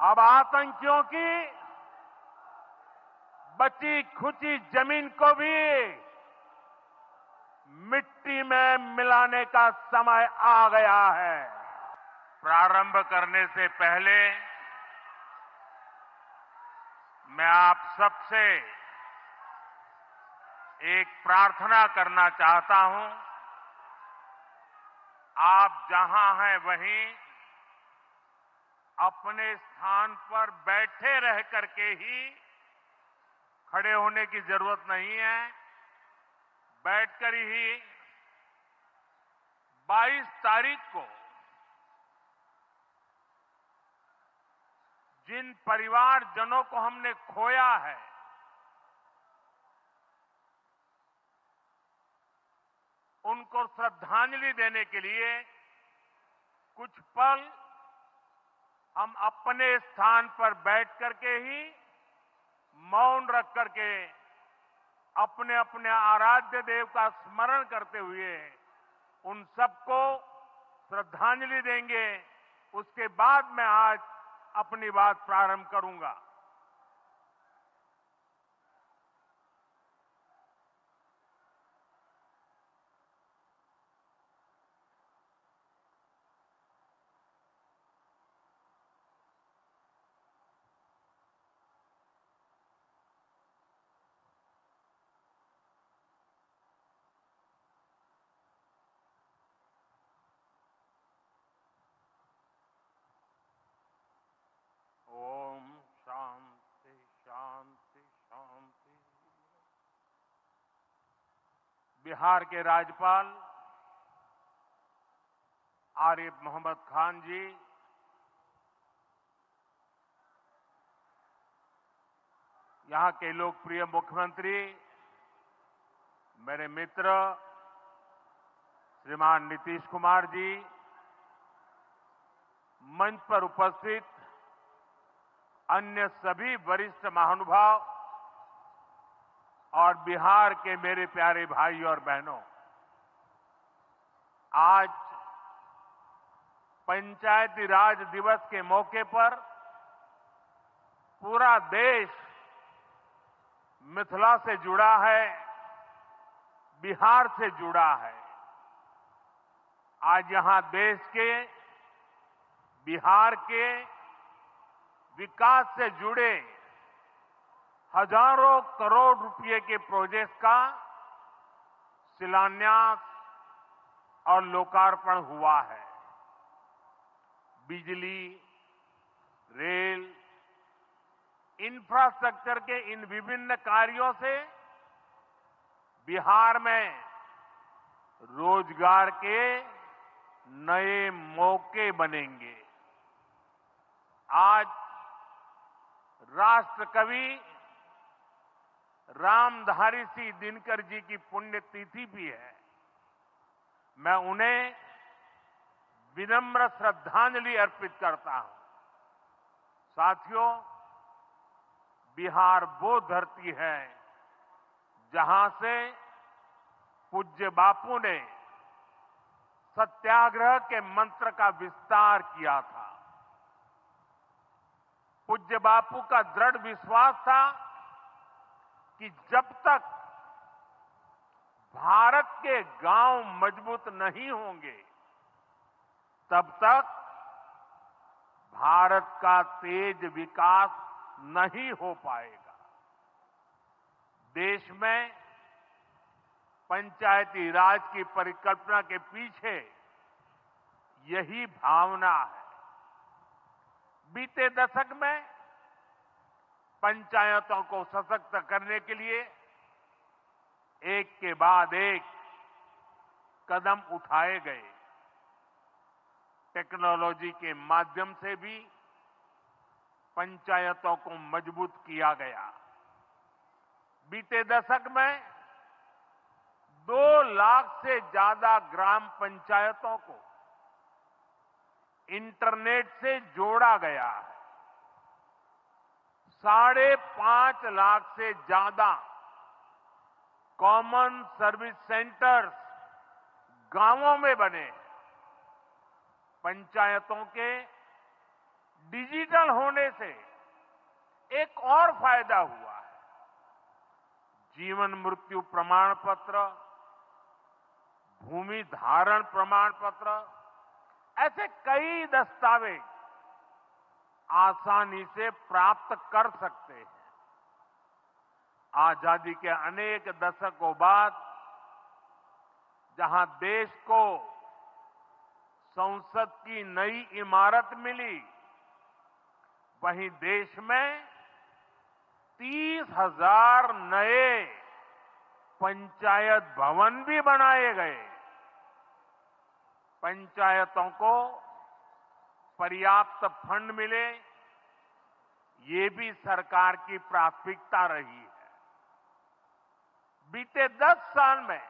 अब आतंकियों की बची खुची जमीन को भी मिट्टी में मिलाने का समय आ गया है। प्रारंभ करने से पहले मैं आप सबसे एक प्रार्थना करना चाहता हूं। आप जहां हैं वहीं अपने स्थान पर बैठे रह करके ही, खड़े होने की जरूरत नहीं है, बैठकर ही 22 तारीख को जिन परिवारजनों को हमने खोया है, उनको श्रद्धांजलि देने के लिए कुछ पल हम अपने स्थान पर बैठ करके ही मौन रख करके अपने अपने आराध्य देव का स्मरण करते हुए उन सबको श्रद्धांजलि देंगे। उसके बाद मैं आज अपनी बात प्रारंभ करूंगा। ओम शांति शांति शांति। बिहार के राज्यपाल आरिफ मोहम्मद खान जी, यहां के लोकप्रिय मुख्यमंत्री मेरे मित्र श्रीमान नीतीश कुमार जी, मंच पर उपस्थित अन्य सभी वरिष्ठ महानुभाव और बिहार के मेरे प्यारे भाई और बहनों, आज पंचायती राज दिवस के मौके पर पूरा देश मिथिला से जुड़ा है, बिहार से जुड़ा है। आज यहां देश के, बिहार के विकास से जुड़े हजारों करोड़ रुपए के प्रोजेक्ट का शिलान्यास और लोकार्पण हुआ है। बिजली, रेल, इंफ्रास्ट्रक्चर के इन विभिन्न कार्यों से बिहार में रोजगार के नए मौके बनेंगे। आज राष्ट्र कवि रामधारी सिंह दिनकर जी की पुण्यतिथि भी है। मैं उन्हें विनम्र श्रद्धांजलि अर्पित करता हूं। साथियों, बिहार वो धरती है जहां से पूज्य बापू ने सत्याग्रह के मंत्र का विस्तार किया था। पूज्य बापू का दृढ़ विश्वास था कि जब तक भारत के गांव मजबूत नहीं होंगे, तब तक भारत का तेज विकास नहीं हो पाएगा। देश में पंचायती राज की परिकल्पना के पीछे यही भावना है। बीते दशक में पंचायतों को सशक्त करने के लिए एक के बाद एक कदम उठाए गए। टेक्नोलॉजी के माध्यम से भी पंचायतों को मजबूत किया गया। बीते दशक में 2 लाख से ज्यादा ग्राम पंचायतों को इंटरनेट से जोड़ा गया है। 5.5 लाख से ज्यादा कॉमन सर्विस सेंटर्स गांवों में बने हैं। पंचायतों के डिजिटल होने बनने से एक और फायदा हुआ है। जीवन मृत्यु प्रमाण पत्र, भूमि धारण प्रमाण पत्र, ऐसे कई दस्तावेज आसानी से प्राप्त कर सकते हैं। आजादी के अनेक दशकों बाद जहां देश को संसद की नई इमारत मिली, वहीं देश में 30,000 नए पंचायत भवन भी बनाए गए। पंचायतों को पर्याप्त फंड मिले, ये भी सरकार की प्राथमिकता रही है। बीते 10 साल में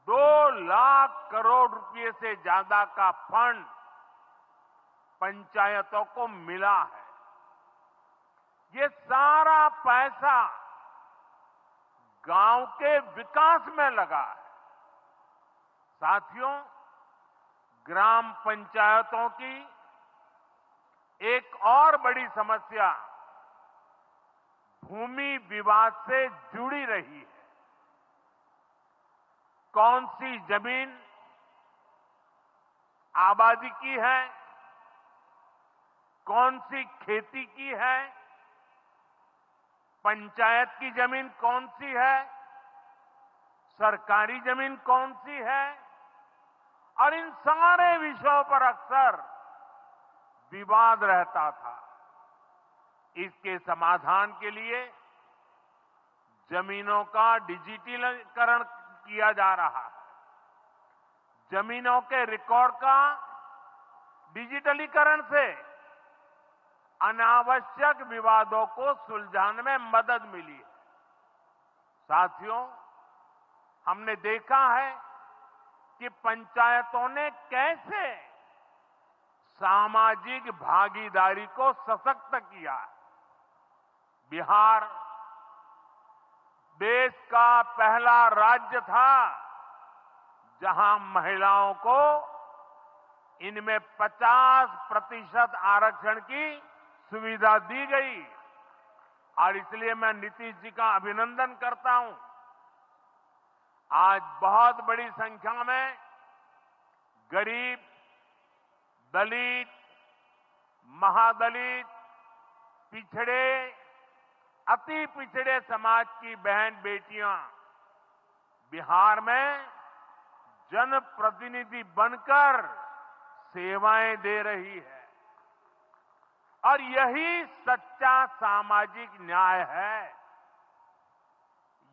2 लाख करोड़ रुपए से ज्यादा का फंड पंचायतों को मिला है। ये सारा पैसा गांव के विकास में लगा है। साथियों, ग्राम पंचायतों की एक और बड़ी समस्या भूमि विवाद से जुड़ी रही है। कौन सी जमीन आबादी की है, कौन सी खेती की है, पंचायत की जमीन कौन सी है, सरकारी जमीन कौन सी है, और इन सारे विषयों पर अक्सर विवाद रहता था। इसके समाधान के लिए जमीनों का डिजिटलीकरण किया जा रहा है। जमीनों के रिकॉर्ड का डिजिटलीकरण से अनावश्यक विवादों को सुलझाने में मदद मिली है। साथियों, हमने देखा है कि पंचायतों ने कैसे सामाजिक भागीदारी को सशक्त किया। बिहार देश का पहला राज्य था जहां महिलाओं को इनमें 50% आरक्षण की सुविधा दी गई, और इसलिए मैं नीतीश जी का अभिनंदन करता हूं। आज बहुत बड़ी संख्या में गरीब, दलित, महादलित, पिछड़े, अति पिछड़े समाज की बहन बेटियां बिहार में जनप्रतिनिधि बनकर सेवाएं दे रही है, और यही सच्चा सामाजिक न्याय है।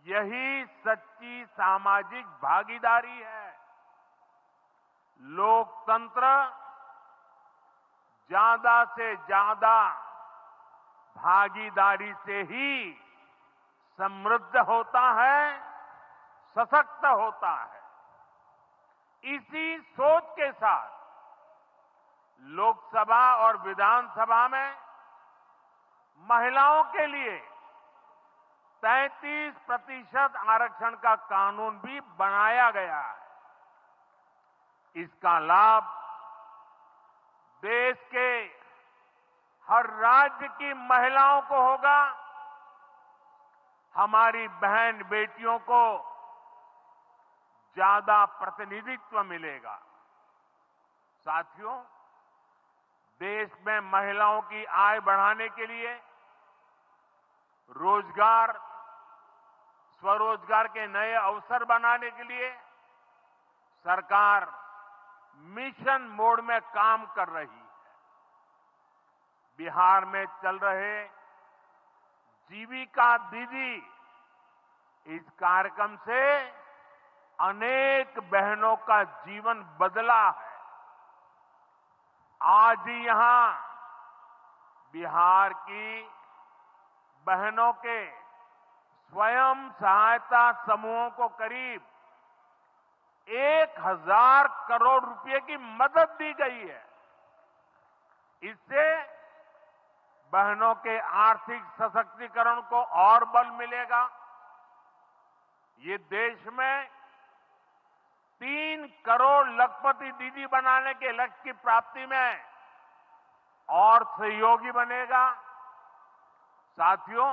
यही सच्ची सामाजिक भागीदारी है। लोकतंत्र ज्यादा से ज्यादा भागीदारी से ही समृद्ध होता है, सशक्त होता है। इसी सोच के साथ लोकसभा और विधानसभा में महिलाओं के लिए 33% आरक्षण का कानून भी बनाया गया है। इसका लाभ देश के हर राज्य की महिलाओं को होगा। हमारी बहन बेटियों को ज्यादा प्रतिनिधित्व मिलेगा। साथियों, देश में महिलाओं की आय बढ़ाने के लिए रोजगार, स्वरोजगार के नए अवसर बनाने के लिए सरकार मिशन मोड में काम कर रही है। बिहार में चल रहे जीविका दीदी इस कार्यक्रम से अनेक बहनों का जीवन बदला है। आज ही यहां बिहार की बहनों के स्वयं सहायता समूहों को करीब 1,000 करोड़ रुपए की मदद दी गई है। इससे बहनों के आर्थिक सशक्तिकरण को और बल मिलेगा। ये देश में 3 करोड़ लखपति दीदी बनाने के लक्ष्य की प्राप्ति में और सहयोगी बनेगा। साथियों,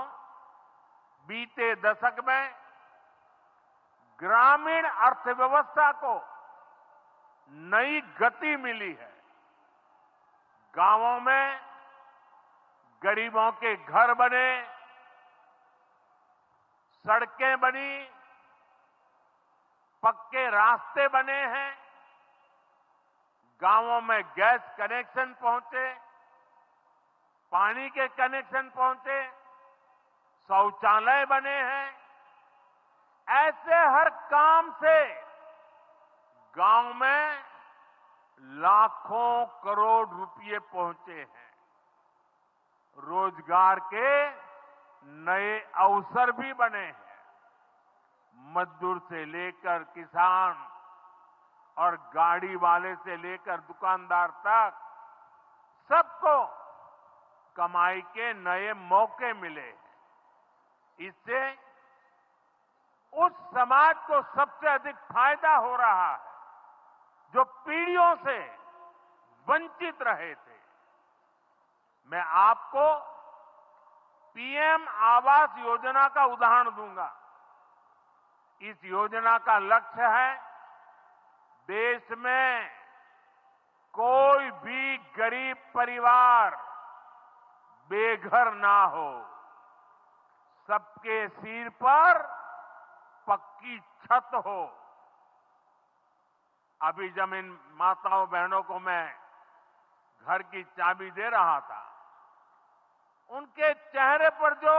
बीते दशक में ग्रामीण अर्थव्यवस्था को नई गति मिली है। गांवों में गरीबों के घर बने, सड़कें बनी, पक्के रास्ते बने हैं, गांवों में गैस कनेक्शन पहुंचे, पानी के कनेक्शन पहुंचे, शौचालय बने हैं। ऐसे हर काम से गांव में लाखों करोड़ रुपए पहुंचे हैं। रोजगार के नए अवसर भी बने हैं। मजदूर से लेकर किसान और गाड़ी वाले से लेकर दुकानदार तक सबको कमाई के नए मौके मिले हैं। इससे उस समाज को सबसे अधिक फायदा हो रहा है जो पीढ़ियों से वंचित रहे थे। मैं आपको पीएम आवास योजना का उदाहरण दूंगा। इस योजना का लक्ष्य है देश में कोई भी गरीब परिवार बेघर ना हो, सबके सिर पर पक्की छत हो। अभी जब इन माताओं बहनों को मैं घर की चाबी दे रहा था, उनके चेहरे पर जो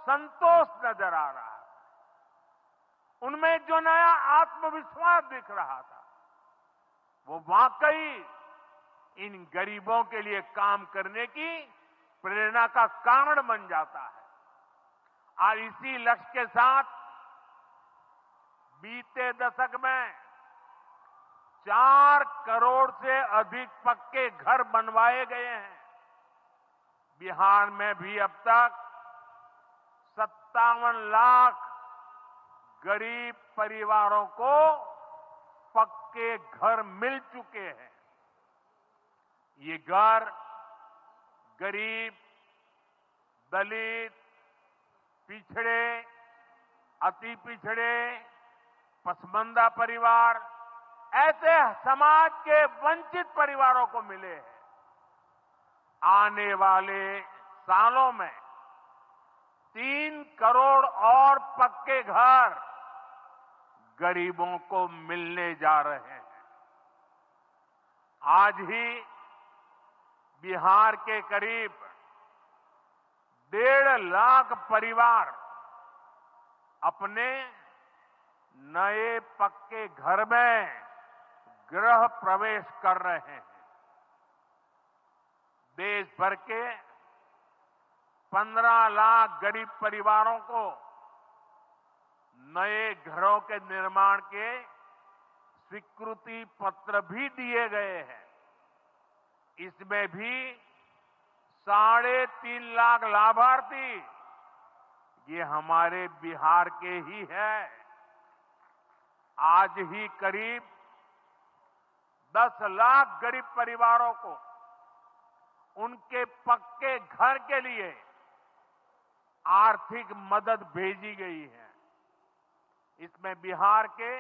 संतोष नजर आ रहा था, उनमें जो नया आत्मविश्वास दिख रहा था, वो वाकई इन गरीबों के लिए काम करने की प्रेरणा का कारण बन जाता है। और इसी लक्ष्य के साथ बीते दशक में 4 करोड़ से अधिक पक्के घर बनवाए गए हैं। बिहार में भी अब तक 57 लाख गरीब परिवारों को पक्के घर मिल चुके हैं। ये घर गरीब, दलित, पिछड़े, अति पिछड़े, पसमानदा परिवार, ऐसे समाज के वंचित परिवारों को मिले हैं। आने वाले सालों में 3 करोड़ और पक्के घर गरीबों को मिलने जा रहे हैं। आज ही बिहार के करीब 1.5 लाख परिवार अपने नए पक्के घर में गृह प्रवेश कर रहे हैं। देश भर के 15 लाख गरीब परिवारों को नए घरों के निर्माण के स्वीकृति पत्र भी दिए गए हैं। इसमें भी 3.5 लाख लाभार्थी ये हमारे बिहार के ही हैं। आज ही करीब 10 लाख गरीब परिवारों को उनके पक्के घर के लिए आर्थिक मदद भेजी गई है। इसमें बिहार के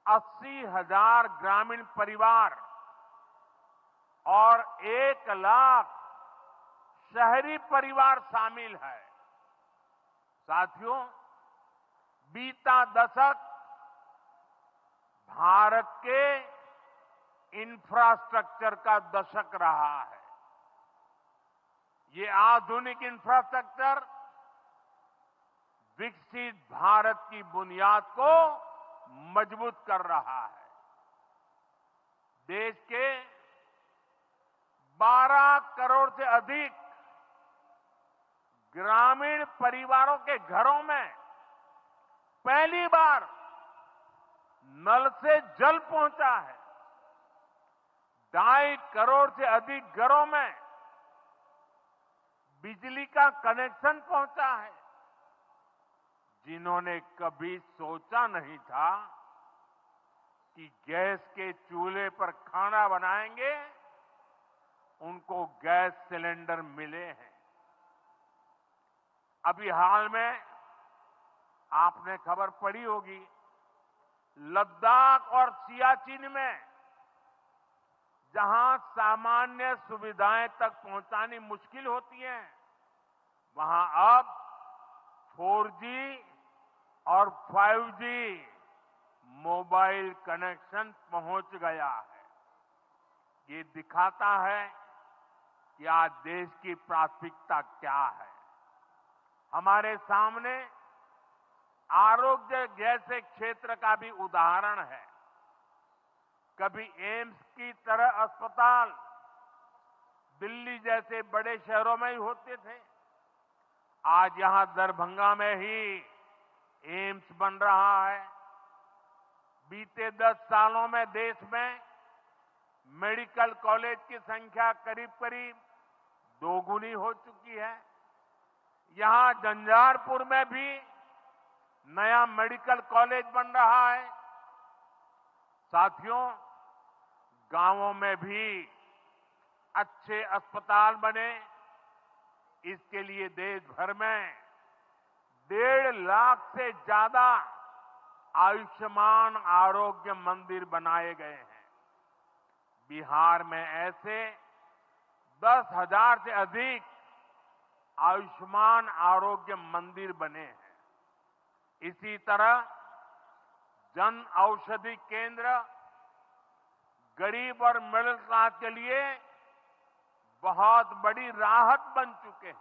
80,000 ग्रामीण परिवार और 1 लाख शहरी परिवार शामिल है। साथियों, बीता दशक भारत के इंफ्रास्ट्रक्चर का दशक रहा है। ये आधुनिक इंफ्रास्ट्रक्चर विकसित भारत की बुनियाद को मजबूत कर रहा है। देश के 12 करोड़ से अधिक ग्रामीण परिवारों के घरों में पहली बार नल से जल पहुंचा है। 2.5 करोड़ से अधिक घरों में बिजली का कनेक्शन पहुंचा है। जिन्होंने कभी सोचा नहीं था कि गैस के चूल्हे पर खाना बनाएंगे उनको गैस सिलेंडर मिले हैं। अभी हाल में आपने खबर पढ़ी होगी, लद्दाख और सियाचिन में जहां सामान्य सुविधाएं तक पहुंचानी मुश्किल होती हैं, वहां अब 4G और 5G मोबाइल कनेक्शन पहुंच गया है। ये दिखाता है कि आज देश की प्राथमिकता क्या है। हमारे सामने आरोग्य जैसे क्षेत्र का भी उदाहरण है। कभी एम्स की तरह अस्पताल दिल्ली जैसे बड़े शहरों में ही होते थे, आज यहां दरभंगा में ही एम्स बन रहा है। बीते 10 सालों में देश में मेडिकल कॉलेज की संख्या करीब करीब 2 गुनी हो चुकी है। यहां झंझारपुर में भी नया मेडिकल कॉलेज बन रहा है। साथियों, गांवों में भी अच्छे अस्पताल बने, इसके लिए देश भर में 1.5 लाख से ज्यादा आयुष्मान आरोग्य मंदिर बनाए गए हैं। बिहार में ऐसे 10,000 से अधिक आयुष्मान आरोग्य मंदिर बने हैं। इसी तरह जन औषधि केंद्र गरीब और मिडिल क्लास के लिए बहुत बड़ी राहत बन चुके हैं।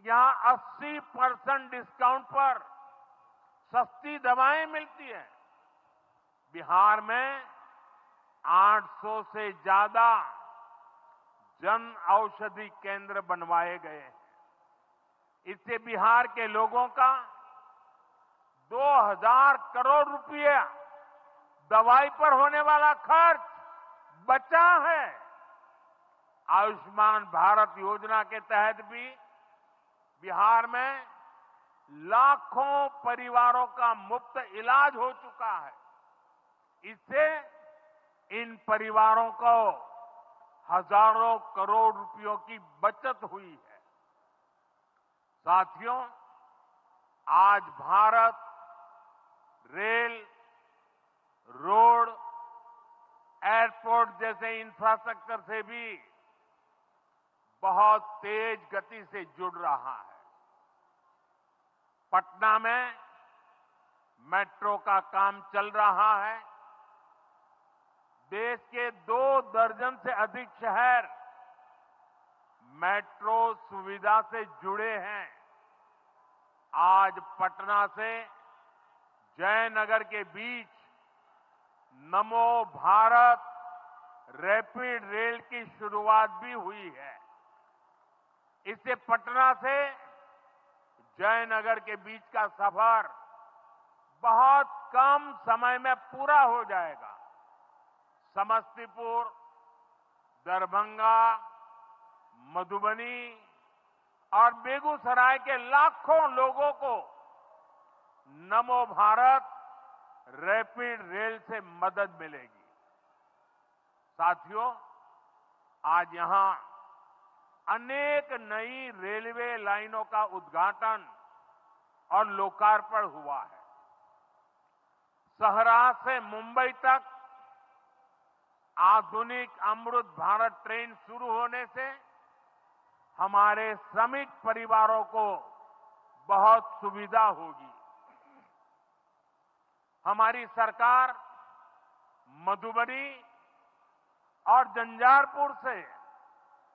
यहां 80% डिस्काउंट पर सस्ती दवाएं मिलती हैं। बिहार में 800 से ज्यादा जन औषधि केंद्र बनवाए गए हैं। इससे बिहार के लोगों का 2,000 करोड़ रुपया दवाई पर होने वाला खर्च बचा है। आयुष्मान भारत योजना के तहत भी बिहार में लाखों परिवारों का मुफ्त इलाज हो चुका है। इससे इन परिवारों को हजारों करोड़ रुपयों की बचत हुई है। साथियों, आज भारत रेल, रोड, एयरपोर्ट जैसे इंफ्रास्ट्रक्चर से भी बहुत तेज गति से जुड़ रहा है। पटना में मेट्रो का काम चल रहा है। देश के 2 दर्जन से अधिक शहर मेट्रो सुविधा से जुड़े हैं। आज पटना से जयनगर के बीच नमो भारत रैपिड रेल की शुरुआत भी हुई है। इससे पटना से जयनगर के बीच का सफर बहुत कम समय में पूरा हो जाएगा। समस्तीपुर, दरभंगा, मधुबनी और बेगूसराय के लाखों लोगों को नमो भारत रैपिड रेल से मदद मिलेगी। साथियों, आज यहां अनेक नई रेलवे लाइनों का उद्घाटन और लोकार्पण हुआ है। सहरा से मुंबई तक आधुनिक अमृत भारत ट्रेन शुरू होने से हमारे श्रमिक परिवारों को बहुत सुविधा होगी। हमारी सरकार मधुबनी और झंझारपुर से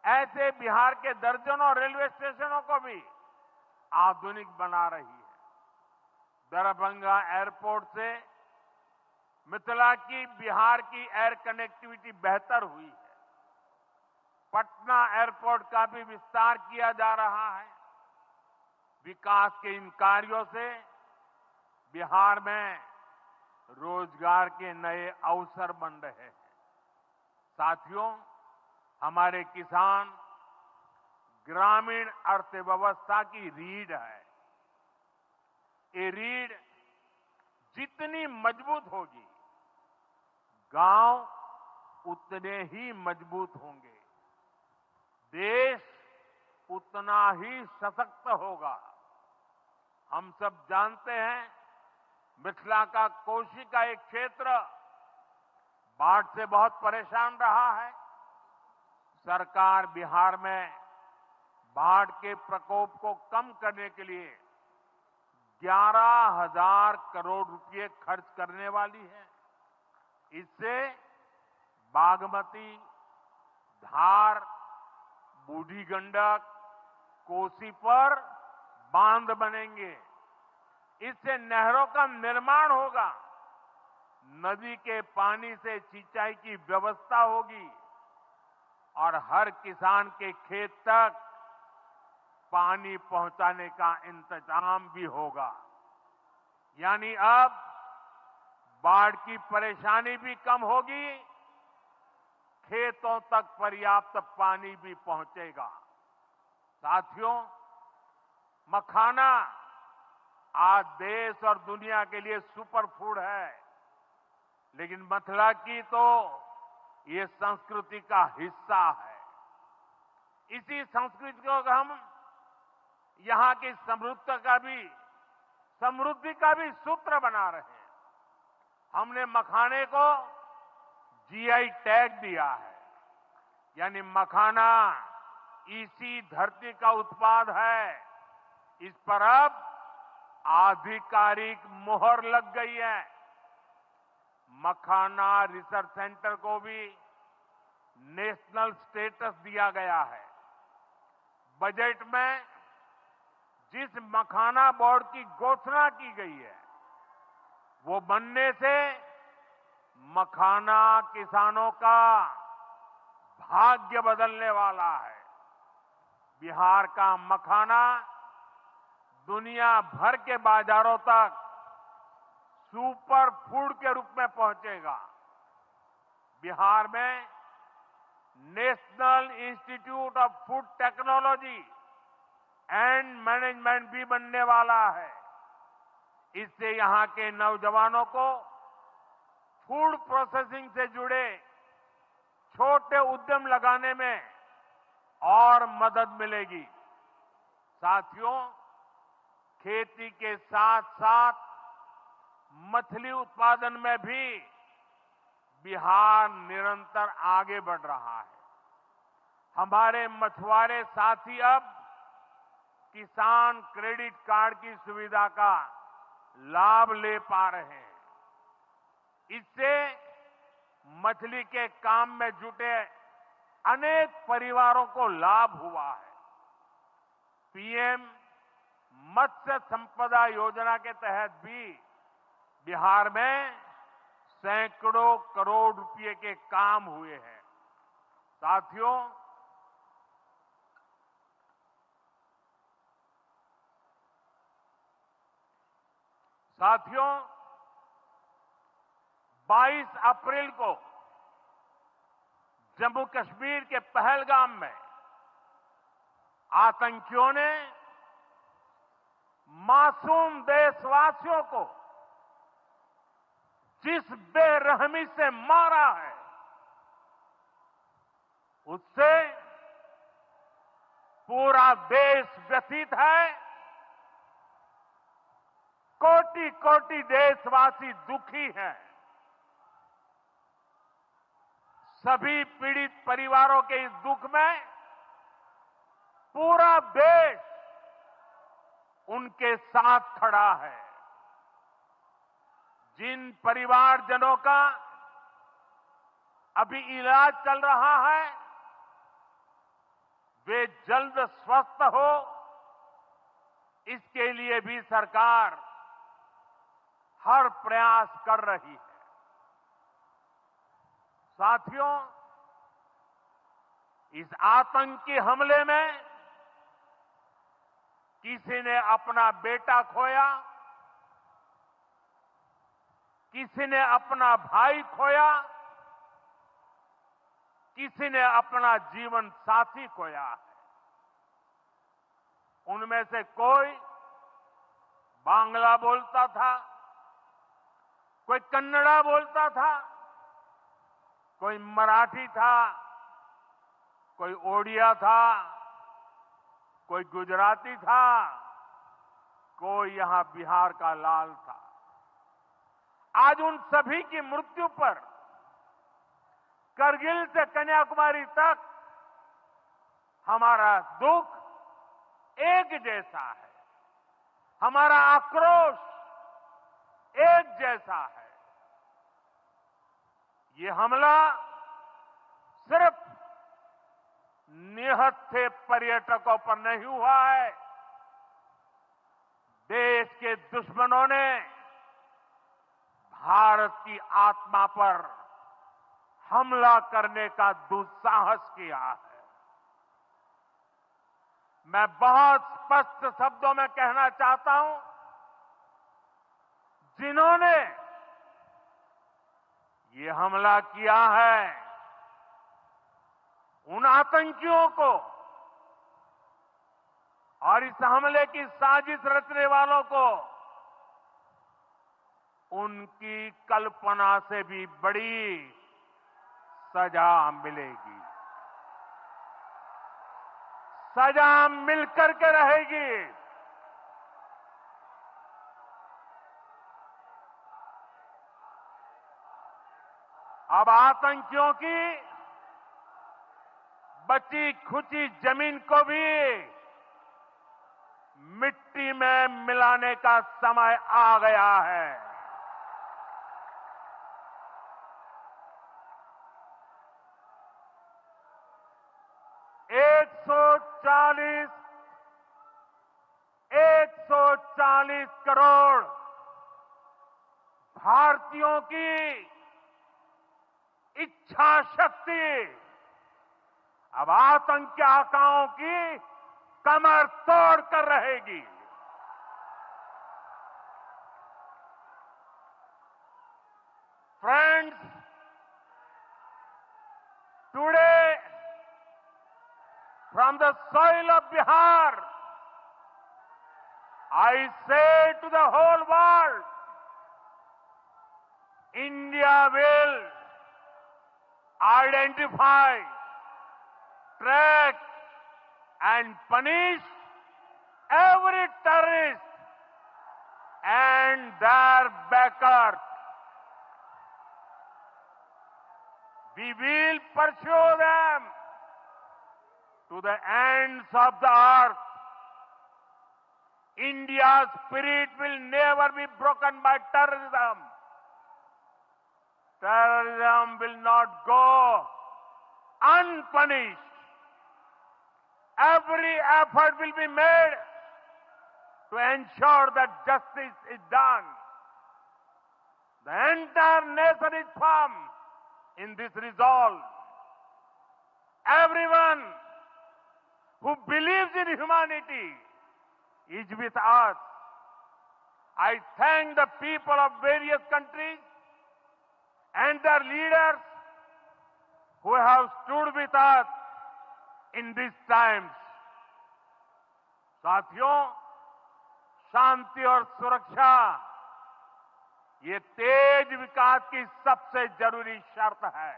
ऐसे बिहार के दर्जनों रेलवे स्टेशनों को भी आधुनिक बना रही है। दरभंगा एयरपोर्ट से मिथिला की बिहार की एयर कनेक्टिविटी बेहतर हुई है। पटना एयरपोर्ट का भी विस्तार किया जा रहा है। विकास के इन कार्यों से बिहार में रोजगार के नए अवसर बन रहे हैं। साथियों, हमारे किसान ग्रामीण अर्थव्यवस्था की रीढ़ है। ये रीढ़ जितनी मजबूत होगी, गांव उतने ही मजबूत होंगे, देश उतना ही सशक्त होगा। हम सब जानते हैं, मिथिला का कोशी का एक क्षेत्र बाढ़ से बहुत परेशान रहा है। सरकार बिहार में बाढ़ के प्रकोप को कम करने के लिए 11,000 करोड़ रुपए खर्च करने वाली है। इससे बागमती, धार, बूढ़ी गंडक, कोसी पर बांध बनेंगे। इससे नहरों का निर्माण होगा, नदी के पानी से सिंचाई की व्यवस्था होगी और हर किसान के खेत तक पानी पहुंचाने का इंतजाम भी होगा। यानी अब बाढ़ की परेशानी भी कम होगी, खेतों तक पर्याप्त पानी भी पहुंचेगा। साथियों, मखाना आज देश और दुनिया के लिए सुपर फूड है, लेकिन मिथिला की तो ये संस्कृति का हिस्सा है। इसी संस्कृति को हम यहां की समृद्धि का भी सूत्र बना रहे हैं। हमने मखाने को जीआई टैग दिया है, यानी मखाना इसी धरती का उत्पाद है। इस पर अब आधिकारिक मोहर लग गई है। मखाना रिसर्च सेंटर को भी नेशनल स्टेटस दिया गया है। बजट में जिस मखाना बोर्ड की घोषणा की गई है, वो बनने से मखाना किसानों का भाग्य बदलने वाला है। बिहार का मखाना दुनिया भर के बाजारों तक सुपर फूड के रूप में पहुंचेगा। बिहार में national institute of food technology and management भी बनने वाला है। इससे यहां के नौजवानों को फूड प्रोसेसिंग से जुड़े छोटे उद्यम लगाने में और मदद मिलेगी। साथियों, खेती के साथ साथ मछली उत्पादन में भी बिहार निरंतर आगे बढ़ रहा है। हमारे मछुआरे साथी अब किसान क्रेडिट कार्ड की सुविधा का लाभ ले पा रहे हैं। इससे मछली के काम में जुटे अनेक परिवारों को लाभ हुआ है। पीएम मत्स्य संपदा योजना के तहत भी बिहार में सैकड़ों करोड़ रुपए के काम हुए हैं। साथियों, 22 अप्रैल को जम्मू कश्मीर के पहलगाम में आतंकियों ने मासूम देशवासियों को जिस बेरहमी से मारा है, उससे पूरा देश व्यथित है। कोटि कोटि देशवासी दुखी हैं। सभी पीड़ित परिवारों के इस दुख में पूरा देश उनके साथ खड़ा है। जिन परिवारजनों का अभी इलाज चल रहा है, वे जल्द स्वस्थ हो, इसके लिए भी सरकार हर प्रयास कर रही है। साथियों, इस आतंकी हमले में किसी ने अपना बेटा खोया, किसी ने अपना भाई खोया, किसी ने अपना जीवन साथी खोया है। उनमें से कोई बांग्ला बोलता था, कोई कन्नड़ा बोलता था, कोई मराठी था, कोई ओडिया था, कोई गुजराती था, कोई यहां बिहार का लाल था। आज उन सभी की मृत्यु पर करगिल से कन्याकुमारी तक हमारा दुख एक जैसा है, हमारा आक्रोश एक जैसा है। ये हमला सिर्फ निहत्थे पर्यटकों पर नहीं हुआ है, देश के दुश्मनों ने भारत की आत्मा पर हमला करने का दुस्साहस किया है। मैं बहुत स्पष्ट शब्दों में कहना चाहता हूं, जिन्होंने ये हमला किया है, उन आतंकियों को और इस हमले की साजिश रचने वालों को उनकी कल्पना से भी बड़ी सजा मिलेगी, सजा मिलकर के रहेगी। अब आतंकियों की बची खुची जमीन को भी मिट्टी में मिलाने का समय आ गया है। एक सौ चालीस करोड़ भारतीयों की इच्छा शक्ति अब आतंकी आकाओं की कमर तोड़ कर रहेगी। Friends, today from the soil of Bihar, I say to the whole world, India will identify, track and punish every terrorist and their backers. We will pursue them to the ends of the earth. India's spirit will never be broken by terrorism. Terrorism will not go unpunished. Every effort will be made to ensure that justice is done. The entire nation is firm in this resolve. Everyone who believes in humanity is with us. I thank the people of various countries and their leaders who have stood with us in these times. साथियों, शांति और सुरक्षा ये तेज विकास की सबसे जरूरी शर्त है।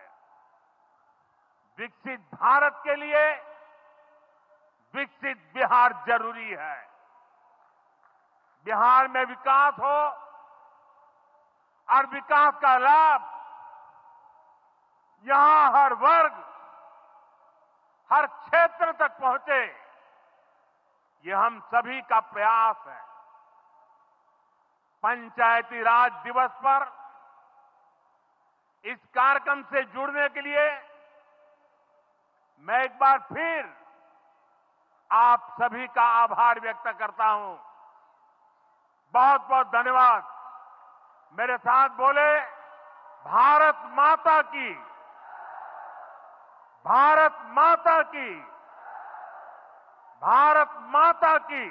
विकसित भारत के लिए विकसित बिहार जरूरी है। बिहार में विकास हो और विकास का लाभ यहां हर वर्ग, हर क्षेत्र तक पहुंचे, ये हम सभी का प्रयास है। पंचायती राज दिवस पर इस कार्यक्रम से जुड़ने के लिए मैं एक बार फिर आप सभी का आभार व्यक्त करता हूं। बहुत बहुत धन्यवाद। मेरे साथ बोले, भारत माता की, भारत माता की, भारत माता की।